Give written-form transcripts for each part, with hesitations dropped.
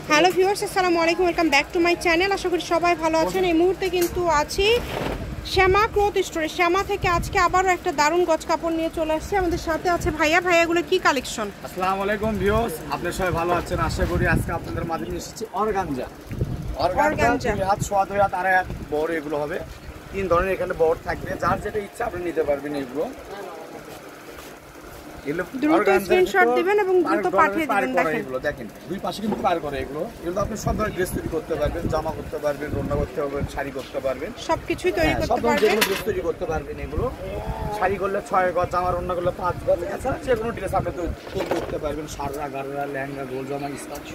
Hello viewers, আসসালামু আলাইকুম, welcome back to my channel. আশা করি সবাই ভালো আছেন। এই মুহূর্তে কিন্তু আছি শ্যামা ক্লথ স্টোরে। শ্যামা থেকে আজকে আবারও একটা দারুণ গজ কাপড় নিয়ে চলে আসছে। আমাদের সাথে আছে ভাইয়া। ভাইয়াগুলো কি কালেকশন? আসসালামু আলাইকুম ভিউয়ার্স, আপনারা সবাই ভালো আছেন আশা করি। আজকে আপনাদের মাঝে নিয়ে এসেছি অর্গানজা। হাত সোয়া 2 হাত আড়াই হাত বড় এগুলো হবে। 3 ধরনের এখানে বড় থাকবে, যার যেটা ইচ্ছা আপনি নিতে পারবেন। এগুলো দ্রুত স্ক্রিনশট দিবেন এবং দ্রুত পাঠিয়ে দিবেন। দেখেন দুই পাশে কিন্তু পার করে এগুলো আপনি সব ধরনের ড্রেস তৈরি করতে পারবেন, জামা করতে পারবেন, রান্না করতে পারবেন, শাড়ি করতে পারবেন, সবকিছুই তৈরি করতে সব পারবেন। ধরনের ড্রেস তৈরি করতে পারবেন। এগুলো শাড়ি করলে 6 গজ, জামা রান্না করলে 5 গজ, এছাড়া যে কোনো ড্রেস আপনি তৈরি করতে পারবেন। সাররা, গাররা, লেহেঙ্গা, গোল জামা, স্কার্ট।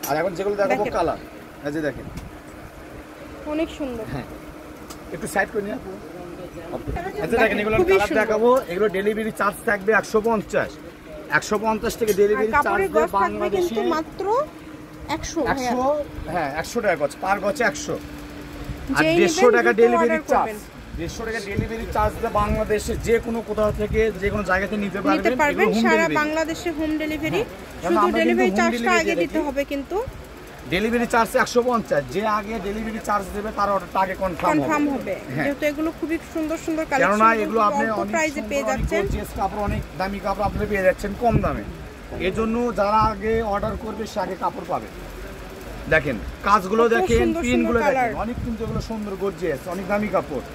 আর এখন যেগুলো দেখাবো কালার, এই যে দেখেন অনেক সুন্দর। হ্যাঁ, একটু সাইড করে নিয়ে আচ্ছা দেখেন এগুলো কালার দেখাবো। এগুলো ডেলিভারি চার্জ থাকবে 150 থেকে ডেলিভারি চার্জ দেবে বাংলাদেশে মাত্র 100 হ্যাঁ 100 টাকা গজ, পার গজে 100। আর 150 টাকা ডেলিভারি চার্জ, 150 টাকা ডেলিভারি চার্জ দেবে বাংলাদেশে যে কোনো কোথাও থেকে যে কোনো জায়গা থেকে নিতে পারবেন। সারা বাংলাদেশে হোম ডেলিভারি। শুধু ডেলিভারি চার্জটা আগে দিতে হবে, কিন্তু ডেলিভারি চার্জ 150। যে আগে ডেলিভারি চার্জ দেবে তার অর্ডারটা আগে কনফার্ম হবে। যেহেতু এগুলো খুবই সুন্দর সুন্দর কালেকশন, কারণ এগুলো আপনি অল্প প্রাইসে পেয়ে যাচ্ছেন। কাপড় অনেক দামি কাপড় আপনি পেয়ে যাচ্ছেন কম দামে। এজন্য যারা আগে অর্ডার করবে সে আগে কাপড় পাবে। দেখেন কাজগুলো দেখেন, পিনগুলো দেখেন, অনেক কিন্তু এগুলো সুন্দর গর্জিয়াস, অনেক দামি কাপড়।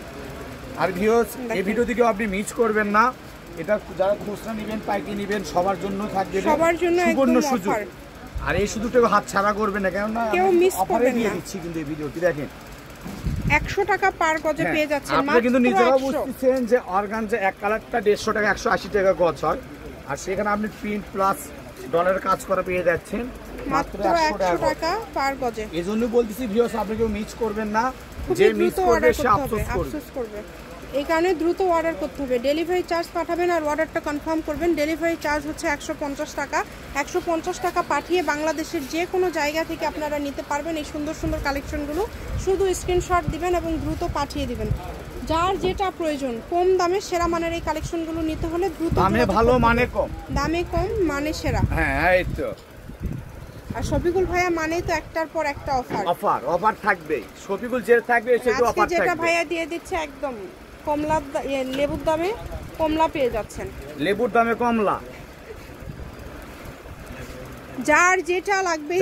আর ভিউয়ার্স, এই ভিডিও থেকে আপনি মিস করবেন না। এটা যারা খুচরা নেবেন, পাইকারি নেবেন, সবার জন্য থাকবে সবার জন্য সুবর্ণ একদম সুযোগ। অফার। আর এই সুযোগটাকে হাত ছাড়া করবেন না, কেননা কেউ মিস করবেন দিয়ে না। দিচ্ছি কিন্তু এই ভিডিওটি দেখেন 100 টাকা পার গজে পেয়ে যাচ্ছেন। আপনি কিন্তু নিজেরাও বুঝতেছেন যে অর্গানজা এক কালারটা 150 টাকা 180 টাকা গজ হয়। আর সেখানে আপনি প্রিন্ট প্লাস ডলারের কাজ করা পেয়ে যাচ্ছেন মাত্র 100 টাকা পার গজে। এজন্য বলতেছি ভিউয়ার্স, আপনি কেউ মিস করবেন না। যে মিস করবে সে আফসোস করবে। এই কারণে দ্রুত অর্ডার করতে হবে। ডেলিভারি চার্জ পাঠাবেন আর অর্ডারটা কনফার্ম করবেন। ডেলিভারি চার্জ হচ্ছে 150 টাকা। 150 টাকা পাঠিয়ে বাংলাদেশের যে কোনো জায়গা থেকে আপনারা নিতে পারবেন এই সুন্দর সুন্দর কালেকশনগুলো। শুধু স্ক্রিনশট দিবেন এবং দ্রুত পাঠিয়ে দিবেন। যার যেটা প্রয়োজন, কম দামে সেরা মানের এই কালেকশনগুলো নিতে হলে দ্রুত, দামে ভালো মানে কম, দামে কম মানে সেরা। হ্যাঁ এই তো। আর শফিকুল ভাইয়া মানেই তো একটার পর একটা অফার থাকবে। শফিকুল যে থাকবে সেটা অফার থাকবে। যেটা ভাইয়া দিয়ে দিচ্ছে একদম কমলা, লেবুর দামে কমলা পেয়ে যাচ্ছেন। লেবুর দামে কমলা, যার যেটা লাগবে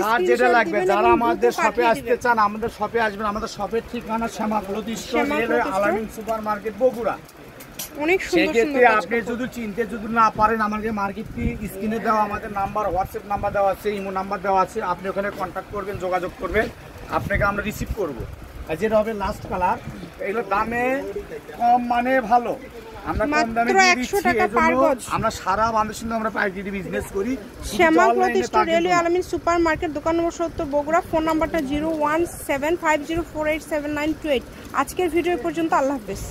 যারা আমাদের শপে আসতে চান আমাদের শপে আসবেন। আমাদের শপের ঠিকানা শ্যামা ক্লথ স্টোর, আলামিন সুপার মার্কেট, বগুড়া। অনেক সুন্দর সুন্দর। আপনি যদি চিনতে না পারেন, আমাদের মার্কেটটি স্ক্রিনে দেওয়া আমাদের নাম্বার, হোয়াটসঅ্যাপ নাম্বার দেওয়া আছে, ইমো নাম্বার দেওয়া আছে। আপনি ওখানে কন্ট্যাক্ট করবেন, যোগাযোগ করবেন, আপনাকে আমরা রিসিভ করব। আর যেটা হবে লাস্ট কালার, এগুলো দামে কম মানে ভালো। আমরা কম দামে দিয়ে দিচ্ছি। আমরা সারা বাংলাদেশে আমরা পাইকারি বিজনেস করি। শ্যামা ক্লথ স্টোর, আলামিন সুপার মার্কেট, দোকান নম্বর 70, বগুড়া। ফোন নাম্বারটা 01750487928। আজকের ভিডিও পর্যন্ত। আল্লাহ হাফেজ।